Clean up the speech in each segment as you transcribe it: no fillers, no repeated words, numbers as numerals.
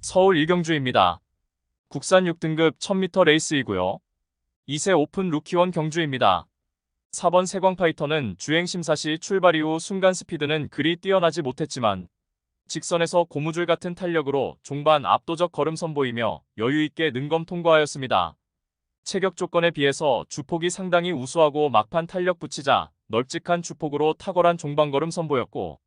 서울 이경주입니다. 국산 6등급 1000m 레이스이고요. 2세 오픈 루키원 경주입니다. 4번 세광파이터는 주행 심사 시 출발 이후 순간 스피드는 그리 뛰어나지 못했지만 직선에서 고무줄 같은 탄력으로 종반 압도적 걸음 선보이며 여유있게 능검 통과하였습니다. 체격 조건에 비해서 주폭이 상당히 우수하고 막판 탄력 붙이자 널찍한 주폭으로 탁월한 종반걸음 선보였고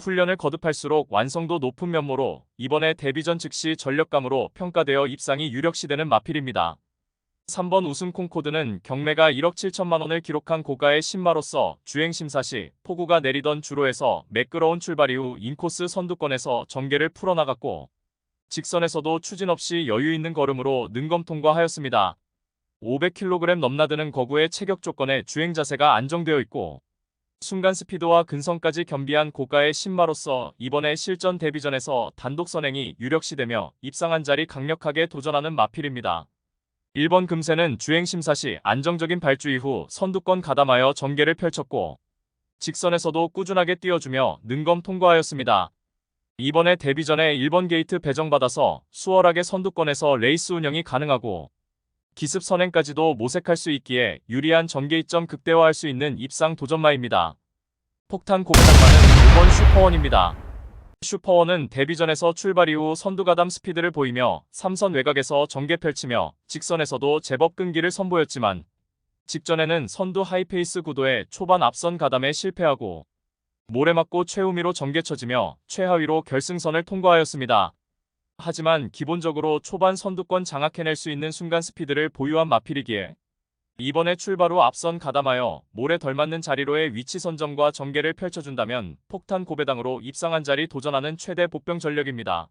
훈련을 거듭할수록 완성도 높은 면모로 이번에 데뷔전 즉시 전력감으로 평가되어 입상이 유력시되는 마필입니다. 3번 우승 콩코드는 경매가 1억 7천만 원을 기록한 고가의 신마로서 주행심사 시 폭우가 내리던 주로에서 매끄러운 출발 이후 인코스 선두권에서 전개를 풀어나갔고 직선에서도 추진 없이 여유있는 걸음으로 능검 통과하였습니다. 500kg 넘나드는 거구의 체격 조건에 주행 자세가 안정되어 있고 순간 스피드와 근성까지 겸비한 고가의 신마로서 이번에 실전 데뷔전에서 단독 선행이 유력시되며 입상한 자리 강력하게 도전하는 마필입니다. 1번 금세는 주행 심사 시 안정적인 발주 이후 선두권 가담하여 전개를 펼쳤고 직선에서도 꾸준하게 뛰어주며 능검 통과하였습니다. 이번에 데뷔전에 1번 게이트 배정받아서 수월하게 선두권에서 레이스 운영이 가능하고 기습 선행까지도 모색할 수 있기에 유리한 전개이점 극대화할 수 있는 입상 도전마입니다. 폭탄 고배당마는 5번 슈퍼원입니다. 슈퍼원은 데뷔전에서 출발 이후 선두가담 스피드를 보이며 3선 외곽에서 전개 펼치며 직선에서도 제법 끈기를 선보였지만 직전에는 선두 하이페이스 구도에 초반 앞선 가담에 실패하고 모래 맞고 최우미로 전개 쳐지며 최하위로 결승선을 통과하였습니다. 하지만 기본적으로 초반 선두권 장악해낼 수 있는 순간 스피드를 보유한 마필이기에 이번에 출발 후 앞선 가담하여 모래 덜 맞는 자리로의 위치 선점과 전개를 펼쳐준다면 폭탄 고배당으로 입상한 자리 도전하는 최대 복병 전력입니다.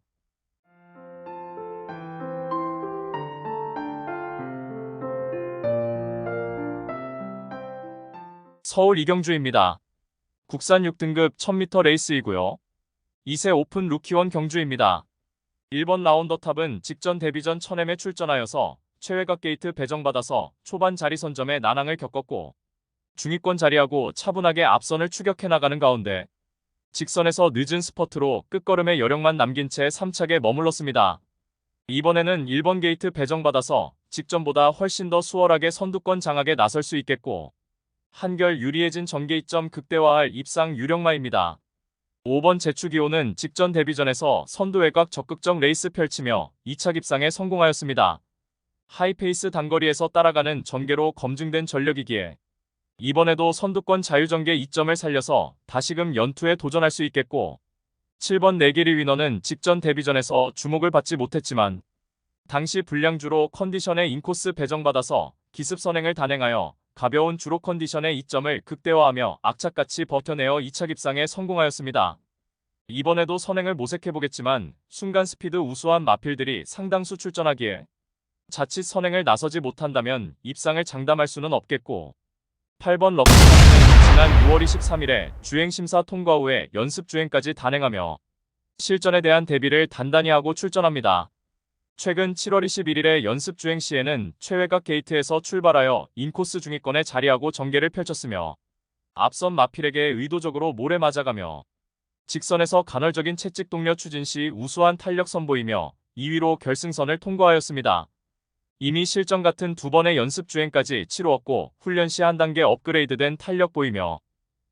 서울 이경주입니다. 국산 6등급 1000m 레이스이고요. 2세 오픈 루키원 경주입니다. 1번 라운더탑은 직전 데뷔전 1000M에 출전하여서 최외곽 게이트 배정받아서 초반 자리 선점에 난항을 겪었고 중위권 자리하고 차분하게 앞선을 추격해 나가는 가운데 직선에서 늦은 스퍼트로 끝걸음에 여력만 남긴 채 3착에 머물렀습니다. 이번에는 1번 게이트 배정받아서 직전보다 훨씬 더 수월하게 선두권 장악에 나설 수 있겠고 한결 유리해진 전개이점 극대화할 입상 유력마입니다. 5번 제추기호는 직전 데뷔전에서 선두 외곽 적극적 레이스 펼치며 2차 입상에 성공하였습니다. 하이페이스 단거리에서 따라가는 전개로 검증된 전력이기에 이번에도 선두권 자유전개 이점을 살려서 다시금 연투에 도전할 수 있겠고 7번 내길이 위너는 직전 데뷔전에서 주목을 받지 못했지만 당시 불량주로 컨디션에 인코스 배정받아서 기습 선행을 단행하여 가벼운 주로 컨디션의 이점을 극대화하며 악착같이 버텨내어 2차 입상에 성공하였습니다. 이번에도 선행을 모색해보겠지만 순간 스피드 우수한 마필들이 상당수 출전하기에 자칫 선행을 나서지 못한다면 입상을 장담할 수는 없겠고 8번 럭키는 지난 6월 23일에 주행심사 통과 후에 연습주행까지 단행하며 실전에 대한 대비를 단단히 하고 출전합니다. 최근 7월 21일에 연습주행 시에는 최외곽 게이트에서 출발하여 인코스 중위권에 자리하고 전개를 펼쳤으며 앞선 마필에게 의도적으로 모래 맞아가며 직선에서 간헐적인 채찍 동력 추진 시 우수한 탄력 선보이며 2위로 결승선을 통과하였습니다. 이미 실전 같은 두 번의 연습주행까지 치루었고 훈련 시 한 단계 업그레이드된 탄력 보이며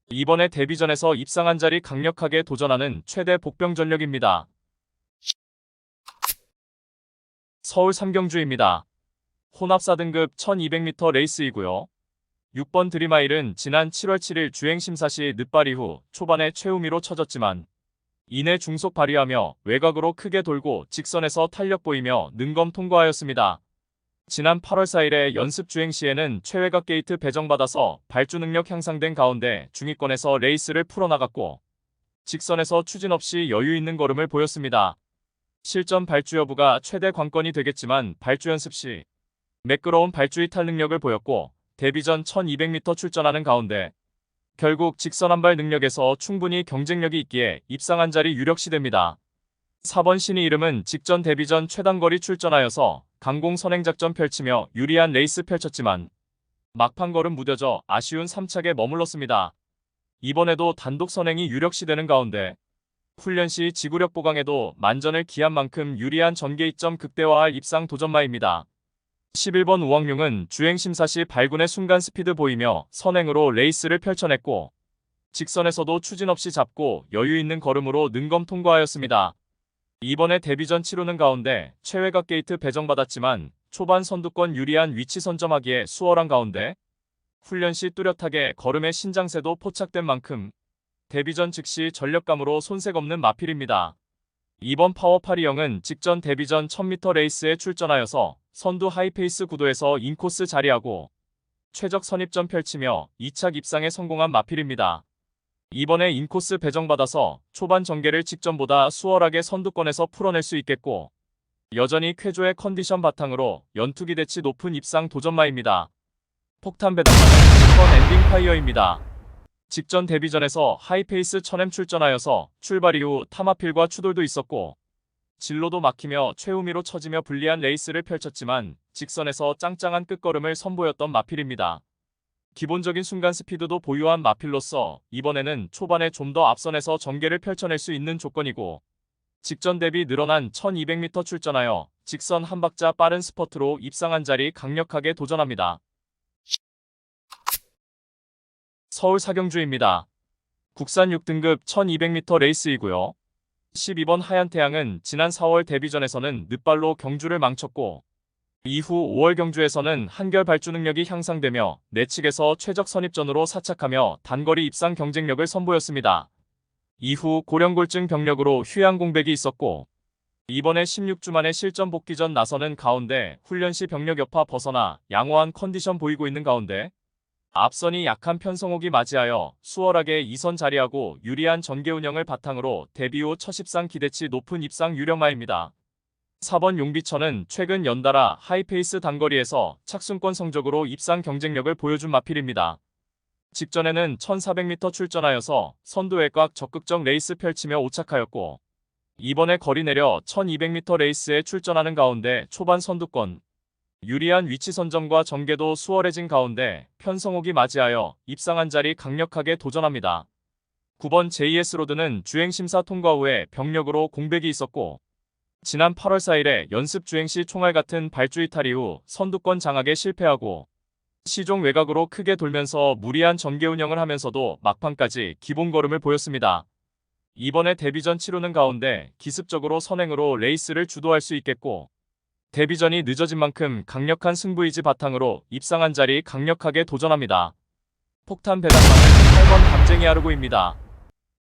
이번에 데뷔전에서 입상한 자리 강력하게 도전하는 최대 복병 전력입니다. 서울 삼경주입니다. 혼합 4등급 1200m 레이스이고요. 6번 드림아일은 지난 7월 7일 주행심사 시 늦발 이후 초반에 최우미로 쳐졌지만 이내 중속 발휘하며 외곽으로 크게 돌고 직선에서 탄력 보이며 능검 통과하였습니다. 지난 8월 4일에 연습 주행 시에는 최외곽 게이트 배정받아서 발주 능력 향상된 가운데 중위권에서 레이스를 풀어나갔고 직선에서 추진 없이 여유 있는 걸음을 보였습니다. 실전 발주 여부가 최대 관건이 되겠지만 발주 연습 시 매끄러운 발주 이탈 능력을 보였고 데뷔전 1200m 출전하는 가운데 결국 직선 한발 능력에서 충분히 경쟁력이 있기에 입상한 자리 유력시됩니다. 4번 신의 이름은 직전 데뷔전 최단거리 출전하여서 강공 선행 작전 펼치며 유리한 레이스 펼쳤지만 막판 걸음 무뎌져 아쉬운 3착에 머물렀습니다. 이번에도 단독 선행이 유력시되는 가운데 훈련 시 지구력 보강에도 만전을 기한 만큼 유리한 전개 이점 극대화할 입상 도전마입니다. 11번 우왕룡은 주행 심사 시 발군의 순간 스피드 보이며 선행으로 레이스를 펼쳐냈고 직선에서도 추진 없이 잡고 여유 있는 걸음으로 능검 통과하였습니다. 이번에 데뷔전 치르는 가운데 최외곽 게이트 배정받았지만 초반 선두권 유리한 위치 선점하기에 수월한 가운데 훈련 시 뚜렷하게 걸음의 신장세도 포착된 만큼 데뷔전 즉시 전력감으로 손색 없는 마필입니다. 이번 파워82형은 직전 데뷔전 1000m 레이스에 출전하여서 선두 하이페이스 구도에서 인코스 자리하고 최적 선입전 펼치며 2착 입상에 성공한 마필입니다. 이번에 인코스 배정받아서 초반 전개를 직전보다 수월하게 선두권에서 풀어낼 수 있겠고 여전히 쾌조의 컨디션 바탕으로 연투 기대치 높은 입상 도전마입니다. 폭탄 배당마는 10번 엔딩 파이어입니다. 직전 데뷔전에서 하이페이스 1000m 출전하여서 출발 이후 타마필과 추돌도 있었고 진로도 막히며 최우미로 처지며 불리한 레이스를 펼쳤지만 직선에서 짱짱한 끝걸음을 선보였던 마필입니다. 기본적인 순간 스피드도 보유한 마필로서 이번에는 초반에 좀 더 앞선에서 전개를 펼쳐낼 수 있는 조건이고 직전 대비 늘어난 1200m 출전하여 직선 한 박자 빠른 스퍼트로 입상한 자리 강력하게 도전합니다. 서울 사경주입니다. 국산 6등급 1200m 레이스이고요. 12번 하얀태양은 지난 4월 데뷔전에서는 늦발로 경주를 망쳤고 이후 5월 경주에서는 한결 발주 능력이 향상되며 내측에서 최적 선입전으로 사착하며 단거리 입상 경쟁력을 선보였습니다. 이후 고령골증 병력으로 휴양 공백이 있었고 이번에 16주 만에 실전 복귀전 나서는 가운데 훈련 시 병력 여파 벗어나 양호한 컨디션 보이고 있는 가운데 앞선이 약한 편성옥이 맞이하여 수월하게 2선 자리하고 유리한 전개 운영을 바탕으로 데뷔 후 첫 입상 기대치 높은 입상 유력마입니다. 4번 용비천은 최근 연달아 하이페이스 단거리에서 착순권 성적으로 입상 경쟁력을 보여준 마필입니다. 직전에는 1400m 출전하여서 선두 외곽 적극적 레이스 펼치며 오착하였고 이번에 거리 내려 1200m 레이스에 출전하는 가운데 초반 선두권 유리한 위치 선점과 전개도 수월해진 가운데 편성옥이 맞이하여 입상한 자리 강력하게 도전합니다. 9번 JS로드는 주행심사 통과 후에 병력으로 공백이 있었고 지난 8월 4일에 연습 주행 시 총알 같은 발주 이탈 이후 선두권 장악에 실패하고 시종 외곽으로 크게 돌면서 무리한 전개 운영을 하면서도 막판까지 기본 걸음을 보였습니다. 이번에 데뷔전 치르는 가운데 기습적으로 선행으로 레이스를 주도할 수 있겠고 데뷔전이 늦어진 만큼 강력한 승부의지 바탕으로 입상한 자리 강력하게 도전합니다. 폭탄 배당마는 8번 담쟁이 아르고입니다.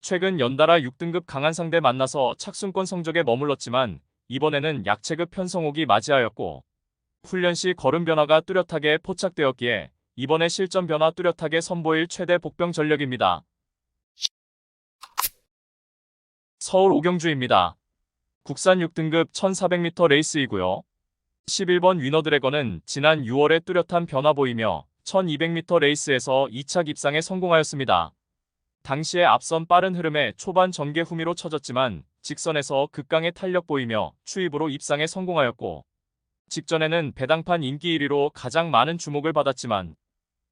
최근 연달아 6등급 강한 상대 만나서 착순권 성적에 머물렀지만 이번에는 약체급 편성옥이 맞이하였고 훈련 시 걸음 변화가 뚜렷하게 포착되었기에 이번에 실전 변화 뚜렷하게 선보일 최대 복병 전력입니다. 서울 오경주입니다. 국산 6등급 1400m 레이스이고요. 11번 위너드래건은 지난 6월에 뚜렷한 변화 보이며 1200m 레이스에서 2착 입상에 성공하였습니다. 당시에 앞선 빠른 흐름에 초반 전개 후미로 쳐졌지만 직선에서 극강의 탄력 보이며 추입으로 입상에 성공하였고 직전에는 배당판 인기 1위로 가장 많은 주목을 받았지만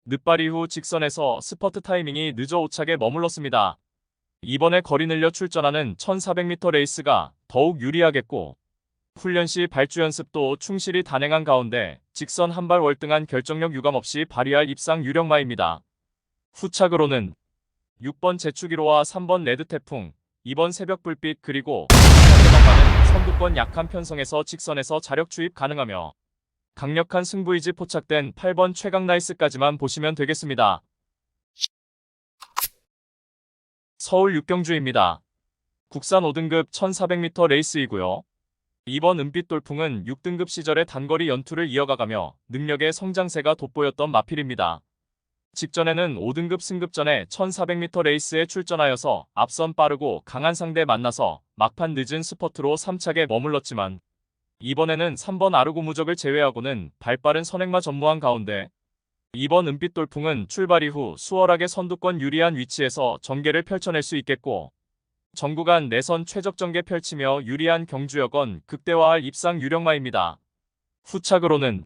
늦발 이후 직선에서 스퍼트 타이밍이 늦어 오착에 머물렀습니다. 이번에 거리 늘려 출전하는 1400m 레이스가 더욱 유리하겠고 훈련 시 발주 연습도 충실히 단행한 가운데 직선 한발 월등한 결정력 유감없이 발휘할 입상 유력마입니다. 후착으로는 6번 제축1호와 3번 레드태풍, 2번 새벽불빛 그리고 대박마는 선두권 약한 편성에서 직선에서 자력 추입 가능하며 강력한 승부의지 포착된 8번 최강나이스까지만 보시면 되겠습니다. 서울 육경주입니다. 국산 5등급 1400m 레이스이고요. 이번 은빛 돌풍은 6등급 시절의 단거리 연투를 이어가가며 능력의 성장세가 돋보였던 마필입니다. 직전에는 5등급 승급전에 1400m 레이스에 출전하여서 앞선 빠르고 강한 상대 만나서 막판 늦은 스퍼트로 3착에 머물렀지만 이번에는 3번 아르고 무적을 제외하고는 발빠른 선행마 전무한 가운데 이번 은빛 돌풍은 출발 이후 수월하게 선두권 유리한 위치에서 전개를 펼쳐낼 수 있겠고 전 구간 내선 최적 전개 펼치며 유리한 경주여건 극대화할 입상 유력마입니다. 후착으로는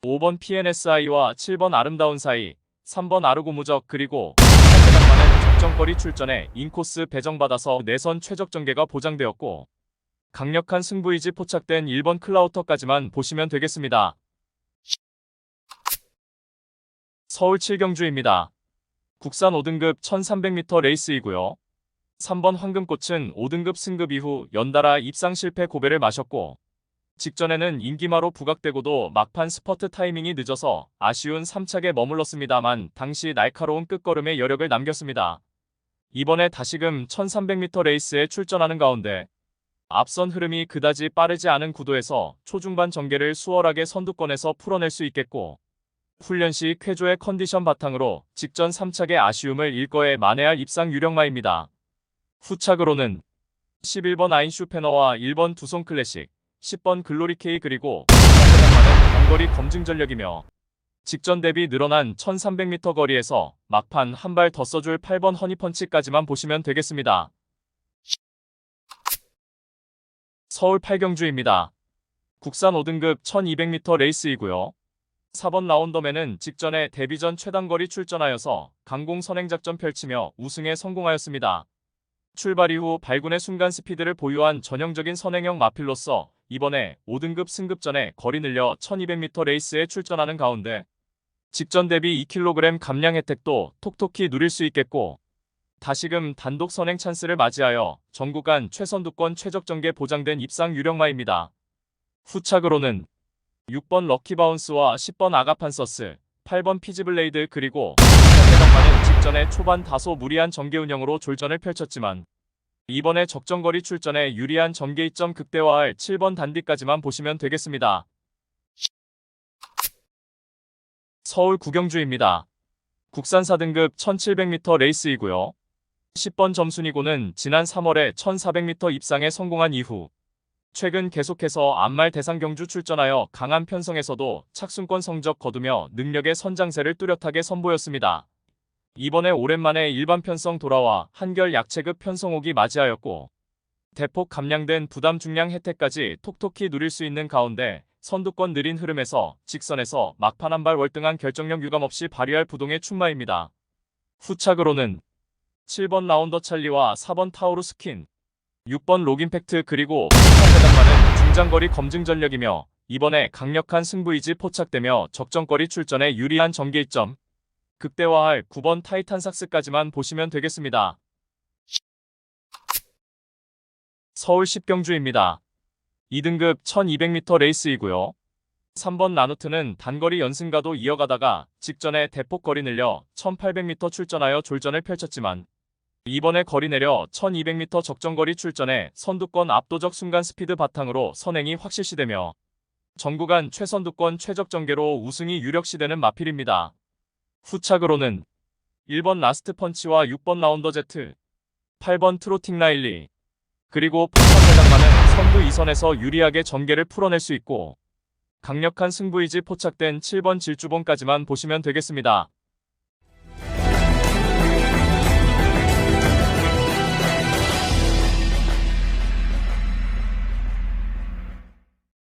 5번 PNSI와 7번 아름다운 사이, 3번 아르고 무적 그리고 3대당만은 적정거리 출전에 인코스 배정받아서 내선 최적 전개가 보장되었고 강력한 승부의지 포착된 1번 클라우터까지만 보시면 되겠습니다. 서울 7경주입니다. 국산 5등급 1300m 레이스이고요. 3번 황금꽃은 5등급 승급 이후 연달아 입상 실패 고배를 마셨고 직전에는 인기마로 부각되고도 막판 스퍼트 타이밍이 늦어서 아쉬운 3착에 머물렀습니다만 당시 날카로운 끝걸음에 여력을 남겼습니다. 이번에 다시금 1300m 레이스에 출전하는 가운데 앞선 흐름이 그다지 빠르지 않은 구도에서 초중반 전개를 수월하게 선두권에서 풀어낼 수 있겠고 훈련 시 쾌조의 컨디션 바탕으로 직전 3착의 아쉬움을 일거에 만회할 입상 유력마입니다. 후착으로는 11번 아인슈페너와 1번 두송 클래식, 10번 글로리 K 그리고 1300m는 단거리 검증 전력이며 직전 대비 늘어난 1300m 거리에서 막판 한 발 더 써줄 8번 허니펀치까지만 보시면 되겠습니다. 서울 8경주입니다. 국산 5등급 1200m 레이스이고요. 4번 라운더맨은 직전에 데뷔전 최단거리 출전하여서 강공 선행작전 펼치며 우승에 성공하였습니다. 출발 이후 발군의 순간 스피드를 보유한 전형적인 선행형 마필로서 이번에 5등급 승급전에 거리 늘려 1200m 레이스에 출전하는 가운데 직전 대비 2kg 감량 혜택도 톡톡히 누릴 수 있겠고 다시금 단독 선행 찬스를 맞이하여 전구간 최선두권 최적 전개 보장된 입상 유력마입니다. 후착으로는 6번 럭키바운스와 10번 아가판서스, 8번 피지블레이드 그리고 1300m는 직전에 초반 다소 무리한 전개 운영으로 졸전을 펼쳤지만 이번에 적정거리 출전에 유리한 전개 이점 극대화할 7번 단디까지만 보시면 되겠습니다. 서울 9경주입니다. 국산 4등급 1700m 레이스이고요. 10번 점순이고는 지난 3월에 1400m 입상에 성공한 이후 최근 계속해서 안말 대상 경주 출전하여 강한 편성에서도 착순권 성적 거두며 능력의 선장세를 뚜렷하게 선보였습니다. 이번에 오랜만에 일반 편성 돌아와 한결 약체급 편성옥이 맞이하였고 대폭 감량된 부담 중량 혜택까지 톡톡히 누릴 수 있는 가운데 선두권 느린 흐름에서 직선에서 막판 한 발 월등한 결정력 유감없이 발휘할 부동의 충마입니다. 후착으로는 7번 라운더 찰리와 4번 타우루 스킨, 6번 로긴팩트 그리고 1300m는 중장거리 검증 전력이며 이번에 강력한 승부의지 포착되며 적정거리 출전에 유리한 전개 이점 극대화할 9번 타이탄삭스까지만 보시면 되겠습니다. 서울 10경주입니다. 2등급 1200m 레이스이고요. 3번 나누트는 단거리 연승가도 이어가다가 직전에 대폭 거리 늘려 1800m 출전하여 졸전을 펼쳤지만 이번에 거리 내려 1200m 적정거리 출전에 선두권 압도적 순간 스피드 바탕으로 선행이 확실시되며 전구간 최선두권 최적 전개로 우승이 유력시되는 마필입니다. 후착으로는 1번 라스트 펀치와 6번 라운더 제트, 8번 트로팅 라일리, 그리고 1300m는 선두 2선에서 유리하게 전개를 풀어낼 수 있고 강력한 승부의지 포착된 7번 질주봉까지만 보시면 되겠습니다.